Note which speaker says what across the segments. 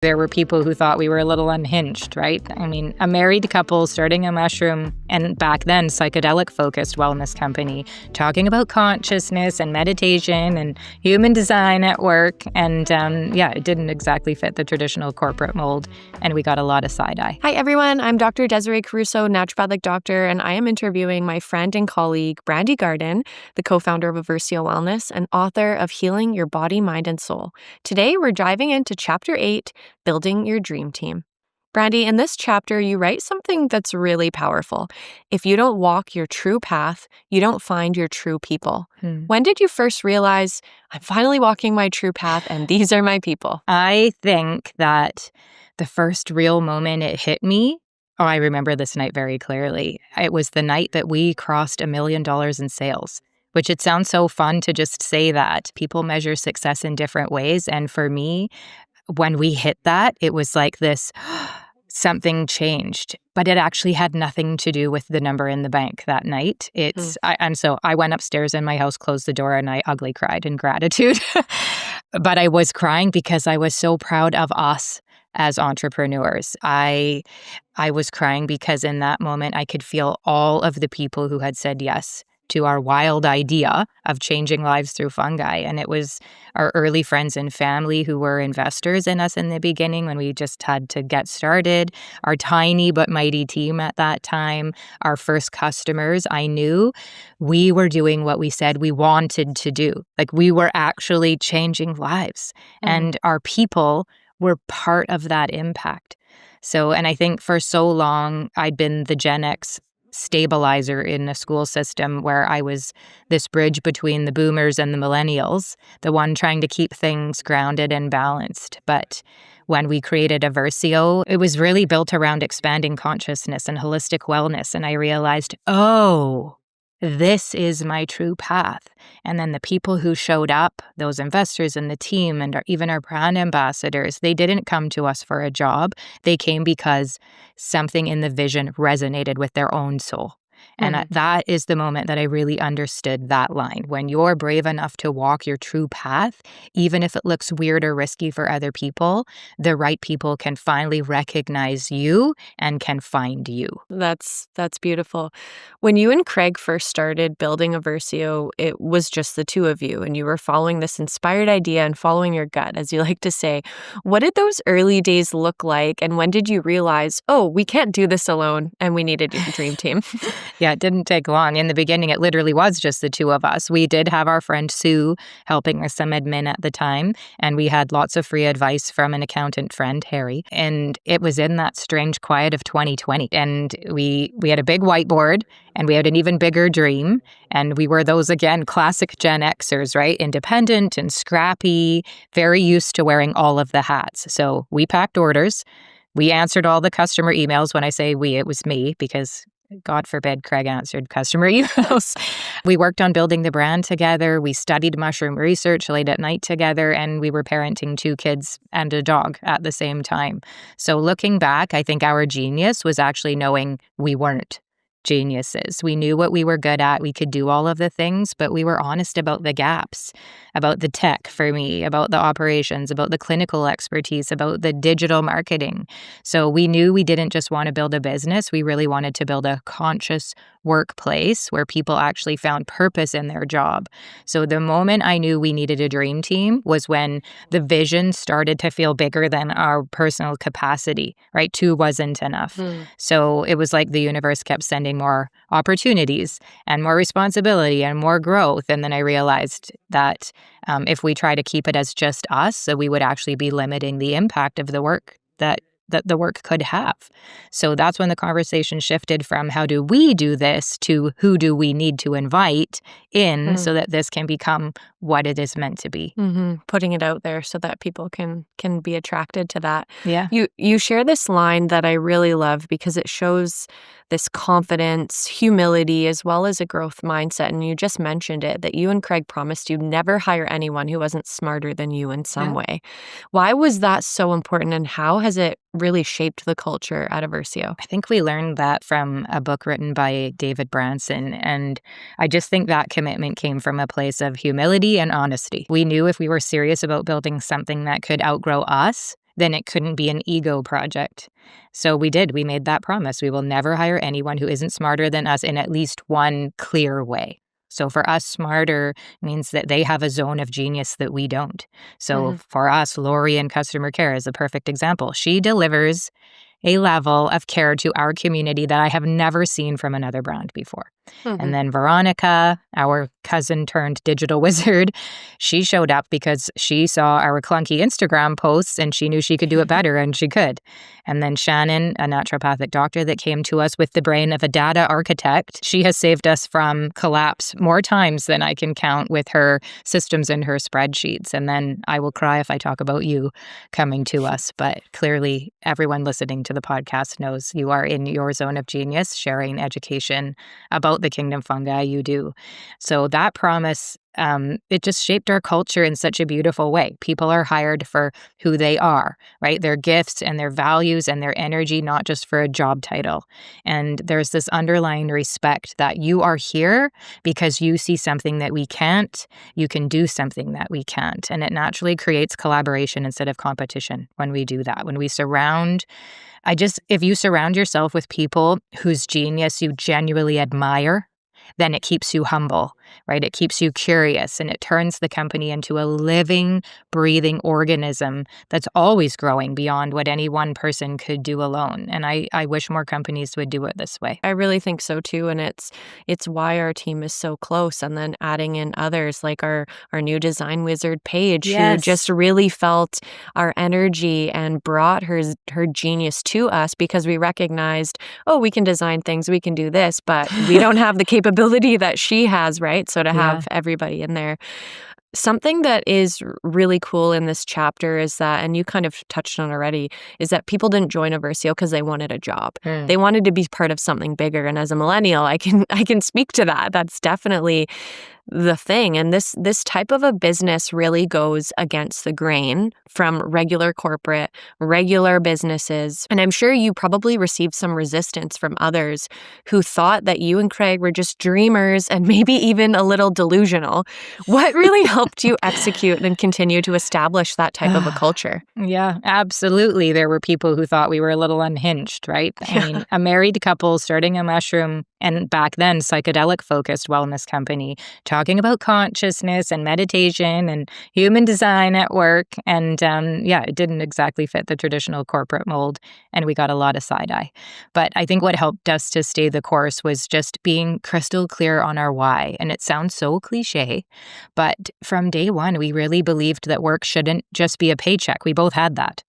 Speaker 1: There were people who thought we were a little unhinged, right? I mean, a married couple starting a mushroom and back then psychedelic-focused wellness company talking about consciousness and meditation and human design at work. And it didn't exactly fit the traditional corporate mold. And we got a lot of side-eye.
Speaker 2: Hi, everyone. I'm Dr. Desiree Caruso, naturopathic doctor, and I am interviewing my friend and colleague, Brandi Garden, the co-founder of Eversio Wellness and author of Healing Your Body, Mind, and Soul. Today, we're diving into Chapter 8, Building Your Dream Team. Brandi, in this chapter, you write something that's really powerful. If you don't walk your true path, you don't find your true people. When did you first realize, I'm finally walking my true path and these are my people?
Speaker 1: I think that the first real moment it hit me, I remember this night very clearly. It was the night that we crossed $1 million in sales, which it sounds so fun to just say that. People measure success in different ways. And for me, when we hit that, it was like this, something changed, but it actually had nothing to do with the number in the bank that night. So I went upstairs in my house, closed the door, and I ugly cried in gratitude. But I was crying because I was so proud of us as entrepreneurs. I was crying because in that moment, I could feel all of the people who had said yes to our wild idea of changing lives through fungi. And it was our early friends and family who were investors in us in the beginning when we just had to get started, our tiny but mighty team at that time, our first customers. I knew we were doing what we said we wanted to do. Like we were actually changing lives. And our people were part of that impact. So, and I think for so long, I'd been the Gen X stabilizer in the school system where I was this bridge between the boomers and the millennials, the one trying to keep things grounded and balanced. But when we created Eversio, it was really built around expanding consciousness and holistic wellness. And I realized, this is my true path. And then the people who showed up, those investors in the team and even our brand ambassadors, they didn't come to us for a job. They came because something in the vision resonated with their own soul. And that is the moment that I really understood that line. When you're brave enough to walk your true path, even if it looks weird or risky for other people, the right people can finally recognize you and can find you.
Speaker 2: That's beautiful. When you and Craig first started building Eversio, it was just the two of you, and you were following this inspired idea and following your gut, as you like to say. What did those early days look like, and when did you realize, we can't do this alone, and we need a dream team?
Speaker 1: Yeah, it didn't take long. In the beginning, it literally was just the two of us. We did have our friend Sue helping with some admin at the time, and we had lots of free advice from an accountant friend, Harry. And it was in that strange quiet of 2020. And we had a big whiteboard, and we had an even bigger dream. And we were those, again, classic Gen Xers, right? Independent and scrappy, very used to wearing all of the hats. So we packed orders. We answered all the customer emails. When I say we, it was me, because God forbid Craig answered customer emails. We worked on building the brand together. We studied mushroom research late at night together, and we were parenting 2 kids and a dog at the same time. So looking back, I think our genius was actually knowing we weren't geniuses. We knew what we were good at. We could do all of the things, but we were honest about the gaps, about the tech for me, about the operations, about the clinical expertise, about the digital marketing. So we knew we didn't just want to build a business. We really wanted to build a conscious workplace where people actually found purpose in their job. So the moment I knew we needed a dream team was when the vision started to feel bigger than our personal capacity, right? 2 wasn't enough. So it was like the universe kept sending more opportunities and more responsibility and more growth. And then I realized that if we try to keep it as just us, so we would actually be limiting the impact of the work that the work could have. So that's when the conversation shifted from how do we do this to who do we need to invite in so that this can become what it is meant to be.
Speaker 2: Putting it out there so that people can be attracted to that.
Speaker 1: Yeah.
Speaker 2: You share this line that I really love because it shows this confidence, humility, as well as a growth mindset. And you just mentioned it, that you and Craig promised you'd never hire anyone who wasn't smarter than you in some way. Why was that so important, and how has it really shaped the culture at Eversio?
Speaker 1: I think we learned that from a book written by David Branson. And I just think that commitment came from a place of humility and honesty. We knew if we were serious about building something that could outgrow us, then it couldn't be an ego project. So we did. We made that promise. We will never hire anyone who isn't smarter than us in at least one clear way. So for us, smarter means that they have a zone of genius that we don't. So for us, Lori in customer care is a perfect example. She delivers a level of care to our community that I have never seen from another brand before. And then Veronica, our cousin turned digital wizard, she showed up because she saw our clunky Instagram posts and she knew she could do it better, and she could. And then Shannon, a naturopathic doctor that came to us with the brain of a data architect, she has saved us from collapse more times than I can count with her systems and her spreadsheets. And then I will cry if I talk about you coming to us. But clearly, everyone listening to the podcast knows you are in your zone of genius, sharing education about the kingdom fungi you do. So that promise, it just shaped our culture in such a beautiful way. People are hired for who they are, right? Their gifts and their values and their energy, not just for a job title. And there's this underlying respect that you are here because you see something that we can't. You can do something that we can't. And it naturally creates collaboration instead of competition when we do that. When we if you surround yourself with people whose genius you genuinely admire, then it keeps you humble, right? It keeps you curious, and it turns the company into a living, breathing organism that's always growing beyond what any one person could do alone. And I wish more companies would do it this way.
Speaker 2: I really think so too, and it's why our team is so close. And then adding in others like our new design wizard Paige, who just really felt our energy and brought her genius to us because we recognized, oh, we can design things, we can do this, but we don't have the capability that she has, right? So to have everybody in there. Something that is really cool in this chapter is that, and you kind of touched on already, is that people didn't join Eversio because they wanted a job. They wanted to be part of something bigger. And as a millennial, I can speak to that. That's definitely the thing. And this type of a business really goes against the grain from regular corporate, regular businesses. And I'm sure you probably received some resistance from others who thought that you and Craig were just dreamers and maybe even a little delusional. What really helped you execute and continue to establish that type of a culture?
Speaker 1: Yeah, absolutely. There were people who thought we were a little unhinged, right? I mean, a married couple starting a mushroom and back then psychedelic-focused wellness company, talking about consciousness and meditation and human design at work. And it didn't exactly fit the traditional corporate mold, and we got a lot of side-eye. But I think what helped us to stay the course was just being crystal clear on our why. And it sounds so cliche, but from day one, we really believed that work shouldn't just be a paycheck. We both had that.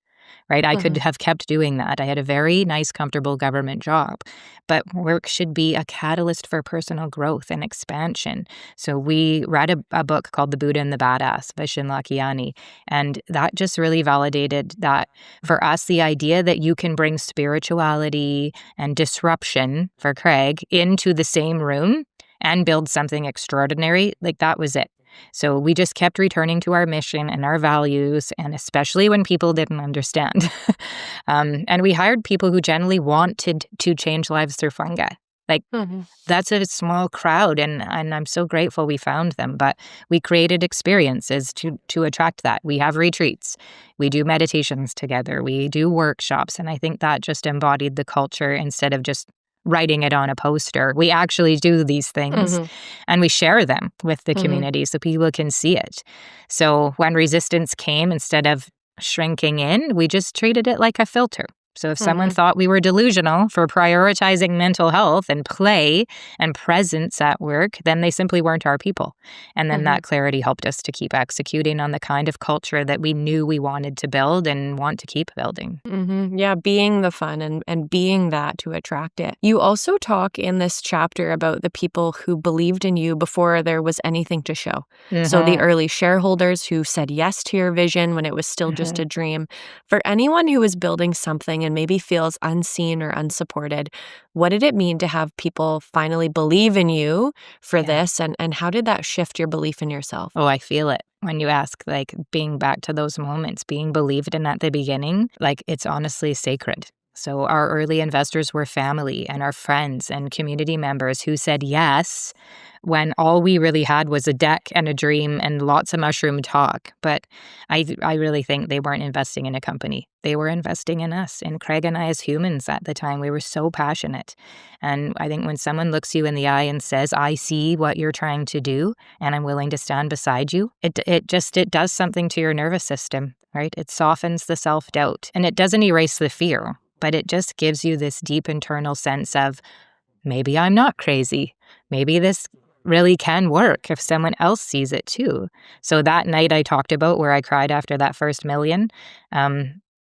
Speaker 1: Right? I could have kept doing that. I had a very nice, comfortable government job, but work should be a catalyst for personal growth and expansion. So we read a book called The Buddha and the Badass by Shinlakiani, and that just really validated that for us, the idea that you can bring spirituality and disruption, for Craig, into the same room and build something extraordinary, like that was it. So we just kept returning to our mission and our values, and especially when people didn't understand. And we hired people who generally wanted to change lives through fungi. Like, that's a small crowd, and I'm so grateful we found them. But we created experiences to attract that. We have retreats. We do meditations together. We do workshops. And I think that just embodied the culture instead of just writing it on a poster. We actually do these things and we share them with the community so people can see it. So when resistance came, instead of shrinking in, we just treated it like a filter. So if someone thought we were delusional for prioritizing mental health and play and presence at work, then they simply weren't our people. And then that clarity helped us to keep executing on the kind of culture that we knew we wanted to build and want to keep building.
Speaker 2: Yeah, being the fun and being that to attract it. You also talk in this chapter about the people who believed in you before there was anything to show. So the early shareholders who said yes to your vision when it was still just a dream. For anyone who is building something and maybe feels unseen or unsupported, what did it mean to have people finally believe in you for this? And how did that shift your belief in yourself?
Speaker 1: Oh, I feel it. When you ask, like, being back to those moments, being believed in at the beginning, like, it's honestly sacred. So our early investors were family and our friends and community members who said yes when all we really had was a deck and a dream and lots of mushroom talk. But I really think they weren't investing in a company. They were investing in us, in Craig and I as humans at the time. We were so passionate. And I think when someone looks you in the eye and says, I see what you're trying to do and I'm willing to stand beside you, it does something to your nervous system, right? It softens the self-doubt and it doesn't erase the fear, but it just gives you this deep internal sense of maybe I'm not crazy. Maybe this really can work if someone else sees it too. So that night I talked about where I cried after that first million,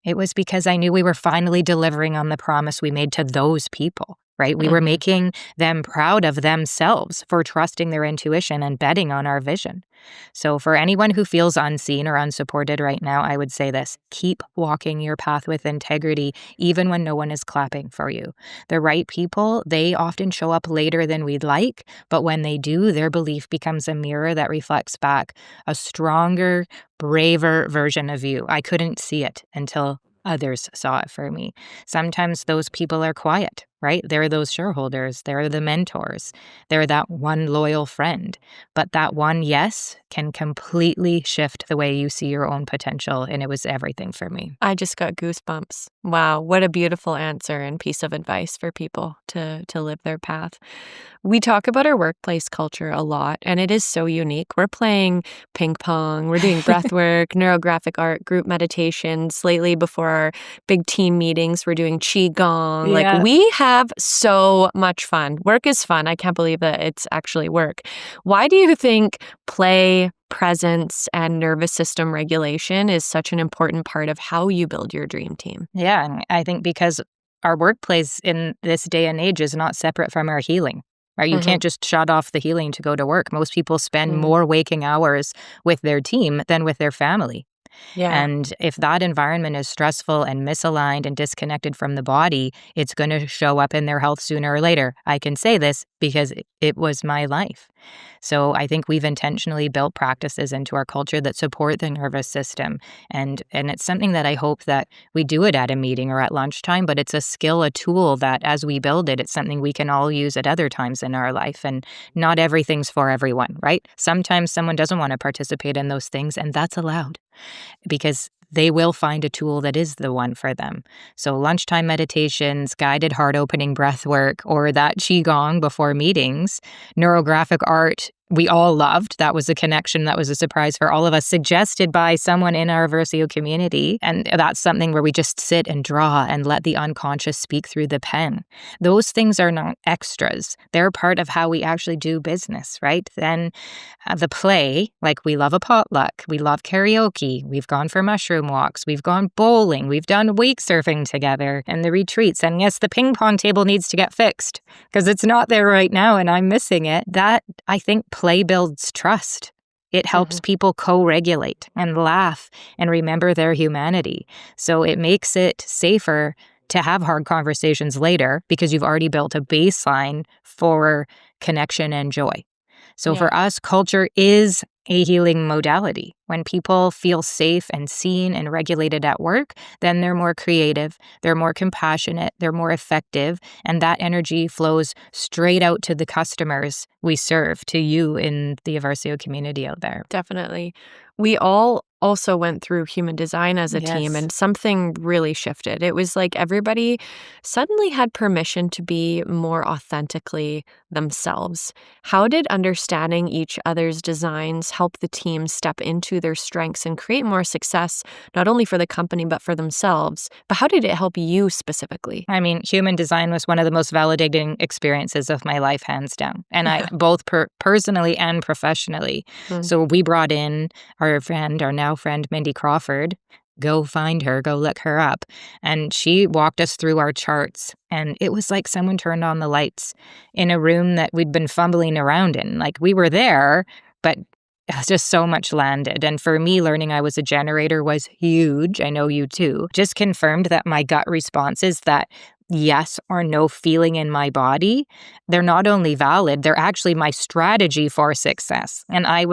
Speaker 1: it was because I knew we were finally delivering on the promise we made to those people, right? We were making them proud of themselves for trusting their intuition and betting on our vision. So for anyone who feels unseen or unsupported right now, I would say this: keep walking your path with integrity, even when no one is clapping for you. The right people, they often show up later than we'd like, but when they do, their belief becomes a mirror that reflects back a stronger, braver version of you. I couldn't see it until others saw it for me. Sometimes those people are quiet, right? They're those shareholders, they're the mentors, they're that one loyal friend. But that one yes can completely shift the way you see your own potential, and it was everything for me.
Speaker 2: I just got goosebumps. Wow, what a beautiful answer and piece of advice for people to live their path. We talk about our workplace culture a lot, and it is so unique. We're playing ping pong, we're doing breath work, neurographic art, group meditations. Lately, before our big team meetings, we're doing qigong.
Speaker 1: Yeah.
Speaker 2: Like, we have so much fun. Work is fun. I can't believe that it's actually work. Why do you think play, presence, and nervous system regulation is such an important part of how you build your dream team?
Speaker 1: Yeah, and I think because our workplace in this day and age is not separate from our healing. Right? You can't just shut off the healing to go to work. Most people spend more waking hours with their team than with their family.
Speaker 2: Yeah.
Speaker 1: And if that environment is stressful and misaligned and disconnected from the body, it's going to show up in their health sooner or later. I can say this because it was my life. So I think we've intentionally built practices into our culture that support the nervous system. And it's something that I hope that we do it at a meeting or at lunchtime, but it's a skill, a tool that as we build it, it's something we can all use at other times in our life. And not everything's for everyone, right? Sometimes someone doesn't want to participate in those things, and that's allowed, because they will find a tool that is the one for them. So lunchtime meditations, guided heart-opening breath work, or that qigong before meetings, neurographic art, we all loved. That was a connection that was a surprise for all of us, suggested by someone in our Eversio community. And that's something where we just sit and draw and let the unconscious speak through the pen. Those things are not extras. They're part of how we actually do business, right? Then the play, like we love a potluck, we love karaoke, we've gone for mushroom walks, we've gone bowling, we've done wake surfing together, and the retreats. And yes, the ping pong table needs to get fixed because it's not there right now and I'm missing it. That, I think, play builds trust. It helps people co-regulate and laugh and remember their humanity. So it makes it safer to have hard conversations later because you've already built a baseline for connection and joy. So for us, culture is a healing modality. When people feel safe and seen and regulated at work, then they're more creative, they're more compassionate, they're more effective, and that energy flows straight out to the customers we serve, to you in the Eversio community out there.
Speaker 2: Definitely. We all also went through human design as a team, and something really shifted. It was like everybody suddenly had permission to be more authentically themselves. How did understanding each other's designs help the team step into their strengths and create more success, not only for the company, but for themselves? But how did it help you specifically?
Speaker 1: I mean, human design was one of the most validating experiences of my life, hands down. And I both personally and professionally. So we brought in our now friend, Mindy Crawford. Go find her, go look her up. And she walked us through our charts. And it was like someone turned on the lights in a room that we'd been fumbling around in. Like we were there, but just so much landed. And for me, learning I was a generator was huge. I know you too. Just confirmed that my gut responses, that yes or no feeling in my body, they're not only valid, they're actually my strategy for success. And I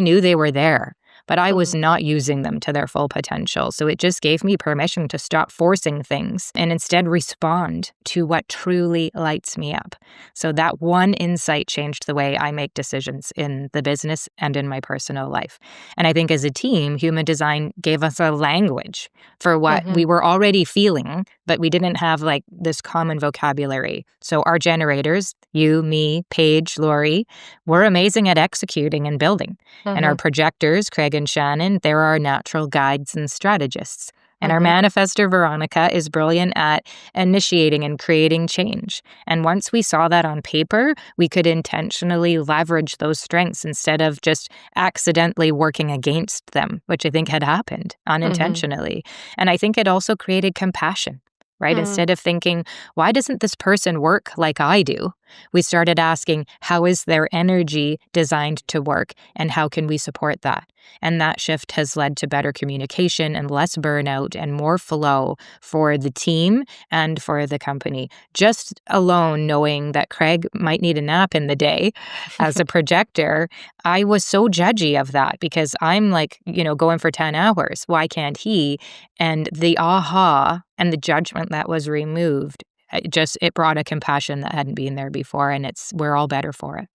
Speaker 1: knew they were there, but I was not using them to their full potential. So it just gave me permission to stop forcing things and instead respond to what truly lights me up. So that one insight changed the way I make decisions in the business and in my personal life. And I think as a team, human design gave us a language for what we were already feeling, but we didn't have like this common vocabulary. So our generators, you, me, Paige, Lori, we're amazing at executing and building. And our projectors, Craig and Shannon, they're our natural guides and strategists. And our manifester, Veronica, is brilliant at initiating and creating change. And once we saw that on paper, we could intentionally leverage those strengths instead of just accidentally working against them, which I think had happened unintentionally. And I think it also created compassion. Right? Instead of thinking, why doesn't this person work like I do? We started asking, how is their energy designed to work and how can we support that? And that shift has led to better communication and less burnout and more flow for the team and for the company. Just alone knowing that Craig might need a nap in the day as a projector, I was so judgy of that because I'm like, going for 10 hours. Why can't he? And the aha and the judgment that was removed, it brought a compassion that hadn't been there before, and we're all better for it.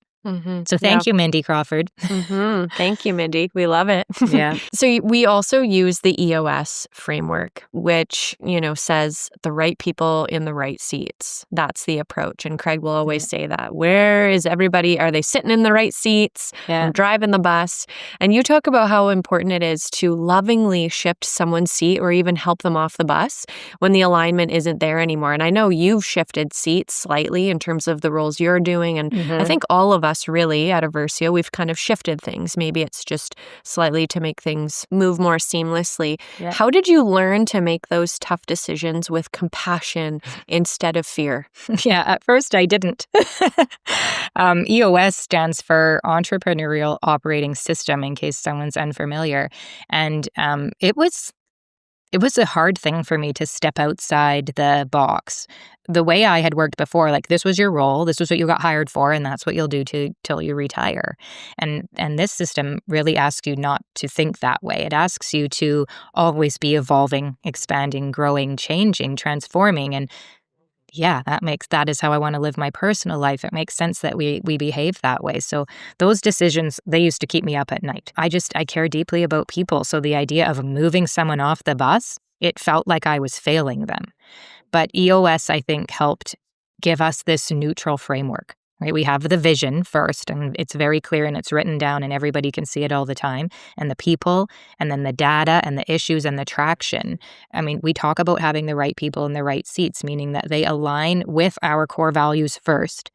Speaker 1: So thank you, Mindy Crawford.
Speaker 2: Thank you, Mindy. We love it.
Speaker 1: Yeah.
Speaker 2: So we also use the EOS framework, which, says the right people in the right seats. That's the approach. And Craig will always say that. Where is everybody? Are they sitting in the right seats and driving the bus? And you talk about how important it is to lovingly shift someone's seat or even help them off the bus when the alignment isn't there anymore. And I know you've shifted seats slightly in terms of the roles you're doing. And I think all of us really at Eversio, we've kind of shifted things. Maybe it's just slightly to make things move more seamlessly. Yeah. How did you learn to make those tough decisions with compassion instead of fear?
Speaker 1: Yeah, at first I didn't. EOS stands for Entrepreneurial Operating System, in case someone's unfamiliar. And it was a hard thing for me to step outside the box. The way I had worked before, like this was your role, this was what you got hired for, and that's what you'll do till you retire. And this system really asks you not to think that way. It asks you to always be evolving, expanding, growing, changing, transforming. And yeah, that is how I want to live my personal life. It makes sense that we behave that way. So those decisions, they used to keep me up at night. I care deeply about people. So the idea of moving someone off the bus, it felt like I was failing them. But EOS, I think, helped give us this neutral framework. Right? We have the vision first, and it's very clear and it's written down and everybody can see it all the time. And the people, and then the data and the issues and the traction. I mean, we talk about having the right people in the right seats, meaning that they align with our core values first,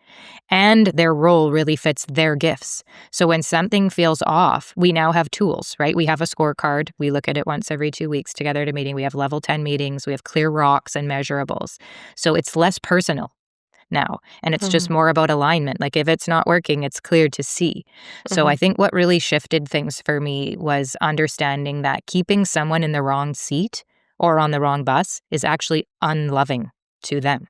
Speaker 1: and their role really fits their gifts. So when something feels off, we now have tools, right? We have a scorecard. We look at it once every 2 weeks together at a meeting. We have level 10 meetings. We have clear rocks and measurables. So it's less personal now. And it's just more about alignment. Like if it's not working, it's clear to see. So I think what really shifted things for me was understanding that keeping someone in the wrong seat or on the wrong bus is actually unloving to them.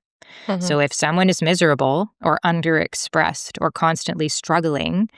Speaker 1: So if someone is miserable or underexpressed or constantly struggling,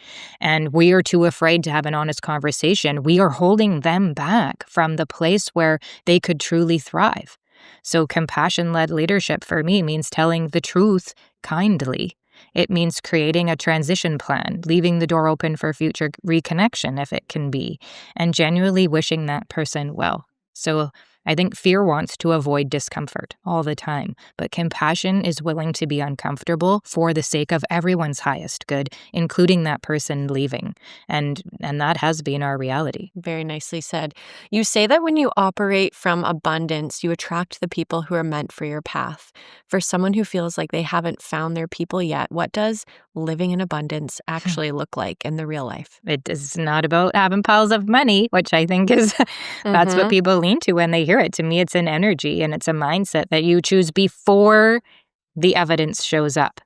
Speaker 1: and we are too afraid to have an honest conversation, we are holding them back from the place where they could truly thrive. So compassion-led leadership for me means telling the truth kindly. It means creating a transition plan, leaving the door open for future reconnection if it can be, and genuinely wishing that person well. So I think fear wants to avoid discomfort all the time, but compassion is willing to be uncomfortable for the sake of everyone's highest good, including that person leaving. And that has been our reality.
Speaker 2: Very nicely said. You say that when you operate from abundance, you attract the people who are meant for your path. For someone who feels like they haven't found their people yet, what does living in abundance actually look like in the real life?
Speaker 1: It is not about having piles of money, which I think is that's what people lean to when they hear it. To me, it's an energy and it's a mindset that you choose before the evidence shows up,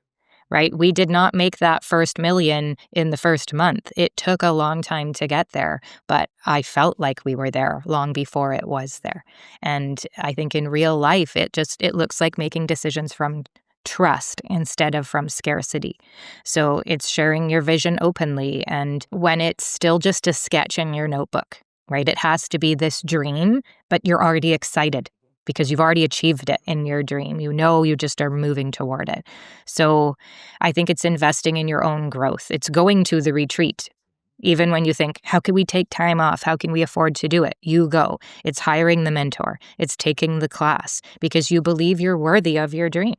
Speaker 1: right? We did not make that first million in the first month. It took a long time to get there, but I felt like we were there long before it was there. And I think in real life, it looks like making decisions from trust instead of from scarcity. So it's sharing your vision openly, and when it's still just a sketch in your notebook, right? It has to be this dream, but you're already excited because you've already achieved it in your dream. You know, you just are moving toward it. So I think it's investing in your own growth. It's going to the retreat. Even when you think, how can we take time off? How can we afford to do it? You go. It's hiring the mentor. It's taking the class because you believe you're worthy of your dream.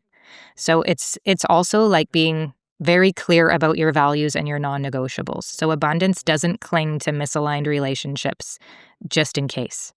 Speaker 1: So it's also like being very clear about your values and your non-negotiables. So abundance doesn't cling to misaligned relationships just in case.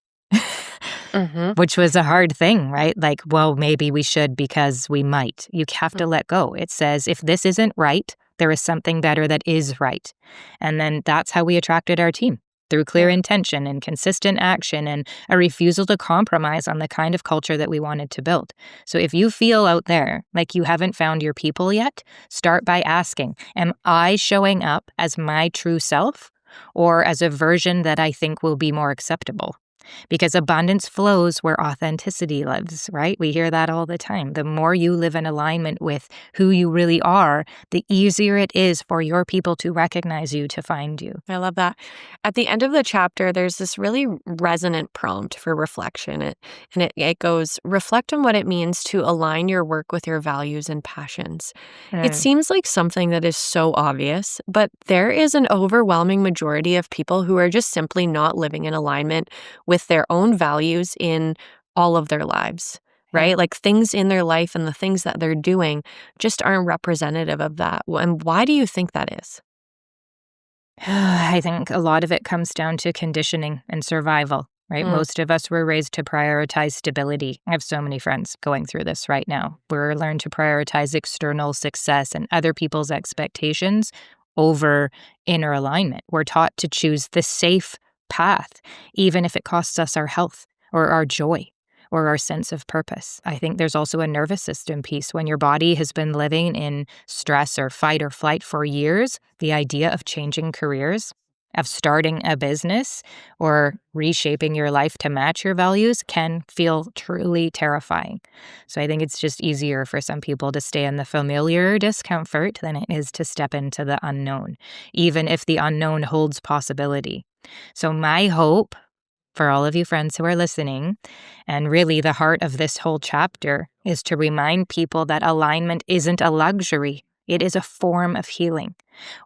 Speaker 2: Mm-hmm.
Speaker 1: Which was a hard thing, right? Like, well, maybe we should because we might. You have to let go. It says, if this isn't right, there is something better that is right. And then that's how we attracted our team, through clear intention and consistent action and a refusal to compromise on the kind of culture that we wanted to build. So if you feel out there like you haven't found your people yet, start by asking, am I showing up as my true self or as a version that I think will be more acceptable? Because abundance flows where authenticity lives, right? We hear that all the time. The more you live in alignment with who you really are, the easier it is for your people to recognize you, to find you.
Speaker 2: I love that. At the end of the chapter, there's this really resonant prompt for reflection. It goes, reflect on what it means to align your work with your values and passions. It seems like something that is so obvious, but there is an overwhelming majority of people who are just simply not living in alignment with their own values in all of their lives, right?
Speaker 1: Yeah.
Speaker 2: Like things in their life and the things that they're doing just aren't representative of that. And why do you think that is?
Speaker 1: I think a lot of it comes down to conditioning and survival, right? Most of us were raised to prioritize stability. I have so many friends going through this right now. We're learned to prioritize external success and other people's expectations over inner alignment. We're taught to choose the safe path, even if it costs us our health or our joy or our sense of purpose. I think there's also a nervous system piece. When your body has been living in stress or fight or flight for years, the idea of changing careers, of starting a business, or reshaping your life to match your values can feel truly terrifying. So I think it's just easier for some people to stay in the familiar discomfort than it is to step into the unknown, even if the unknown holds possibility. So my hope for all of you friends who are listening, and really the heart of this whole chapter, is to remind people that alignment isn't a luxury. It is a form of healing.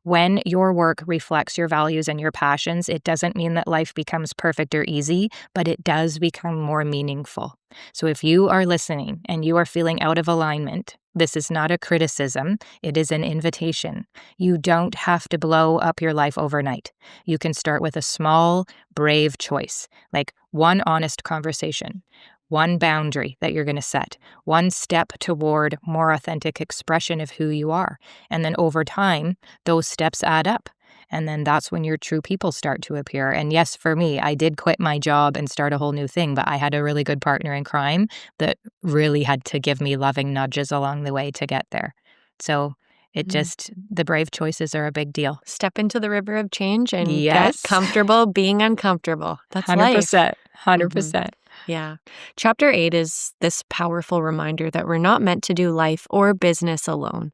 Speaker 1: When your work reflects your values and your passions, it doesn't mean that life becomes perfect or easy, but it does become more meaningful. So if you are listening and you are feeling out of alignment, this is not a criticism, it is an invitation. You don't have to blow up your life overnight. You can start with a small, brave choice, like one honest conversation, one boundary that you're going to set, one step toward more authentic expression of who you are. And then over time, those steps add up. And then that's when your true people start to appear. And yes, for me, I did quit my job and start a whole new thing, but I had a really good partner in crime that really had to give me loving nudges along the way to get there. So the brave choices are a big deal.
Speaker 2: Step into the river of change and get
Speaker 1: Yes.
Speaker 2: comfortable being uncomfortable. That's
Speaker 1: 100%.
Speaker 2: life.
Speaker 1: 100%.
Speaker 2: Yeah. Chapter 8 is this powerful reminder that we're not meant to do life or business alone.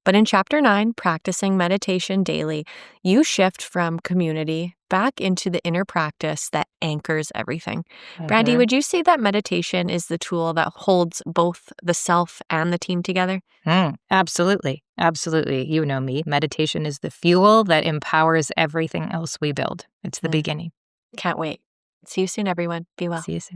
Speaker 2: But in Chapter 9, practicing meditation daily, you shift from community back into the inner practice that anchors everything. Brandi, would you say that meditation is the tool that holds both the self and the team together?
Speaker 1: Absolutely. Absolutely. You know me. Meditation is the fuel that empowers everything else we build. It's the beginning.
Speaker 2: Can't wait. See you soon, everyone. Be well.
Speaker 1: See you soon.